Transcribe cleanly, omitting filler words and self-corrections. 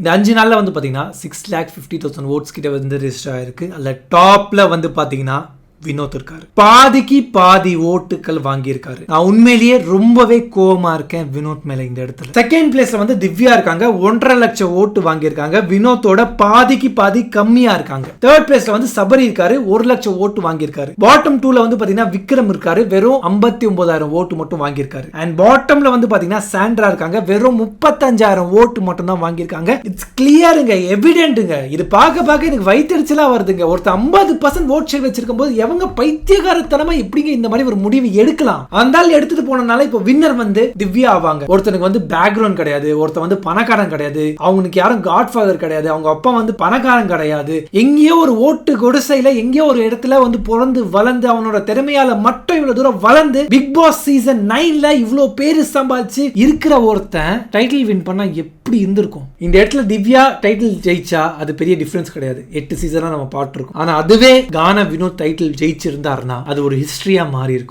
இந்த 5 நாள்ல வந்து பாத்தீங்கன்னா 6,50,000 votes கிட்ட வந்து ரெஜிஸ்டர் ஆயிருக்கு. அதுல டாப்ல வந்து பாத்தீங்கன்னா வினோத் இருக்காரு. பாதிக்கு பாதி ஓட்டுகள் வாங்கியிருக்காரு. நான் உண்மையிலேயே ரொம்பவே கோவமா இருக்கேன் வினோத் மேல இந்த இடத்துல. செகண்ட் பிளேஸ்ல வந்து திவ்யா இருக்காங்க. 1.5 லட்சம் ஓட்டு வாங்கியிருக்காங்க. வினோத்தோட பாதிக்கு பாதி கம்மியா இருக்காங்க. தேர்ட் பிளேஸ்ல வந்து சபரி இருக்காரு. 1 லட்சம் ஓட்டு வாங்கியிருக்காரு. பாட்டம் 2ல வந்து பாத்தீங்கன்னா விக்ரம் இருக்காரு. வெறும் 59,000 ஓட்டு மட்டும் வாங்கியிருக்காரு. அண்ட் பாட்டம்ல வந்து பாத்தீங்கன்னா சாண்ட்ரா இருக்காங்க. வெறும் 35,000 ஓட்டு மட்டும் தான் வாங்கியிருக்காங்க. இட்ஸ் கிளியருங்க, எவிடென்ட்ங்க. இது பார்க்க எனக்கு வயித்தெரிச்சலா வருதுங்க. ஒருத்தர் 50% ஓட் ஷேர் வச்சிருக்கும் போது எவங்க பைத்தியகாரத்தனமா எப்படிங்க இந்த மாதிரி ஒரு முடிவு எடுக்கலாம்? அந்த எடுத்துட்டு போனனால இப்போ வின்னர் வந்து திவ்யா ஆவாங்க. ஒருத்தனுக்கு வந்து பேக்ரவுண்ட் கிடையாது, ஒருத்தன் வந்து பணக்காரன் கிடையாது, அவனுக்கு யாரும் காட்ஃபாதர் கிடையாது, அவங்க அப்பா வந்து பணக்காரன் கிடையாது, எங்கேயோ ஒரு ஓட்டு குடிசையில எங்கேயோ ஒரு இடத்துல வந்து பிறந்து வளர்ந்து அவனோட திறமையால மட்டும் இவ்வளவு தூரம் வளர்ந்து பிக் பாஸ் சீசன் 9ல இவ்வளவு பேரு சம்பாதிச்சு இருக்கிற ஒருத்தன் டைட்டில் வின் பண்ணா எப்படி இருந்திருக்கும்? இந்த இடத்துல திவ்யா டைட்டில் ஜெயிச்சா அது பெரிய டிஃபரன்ஸ் கிடையாது. 8 சீசனா நம்ம பார்த்திருக்கோம். ஆனா அதுவே கானா வினோத் டைட்டில் ஜெயிச்சிருந்தாருன்னா அது ஒரு ஹிஸ்டரியா மாறி இருக்கும்.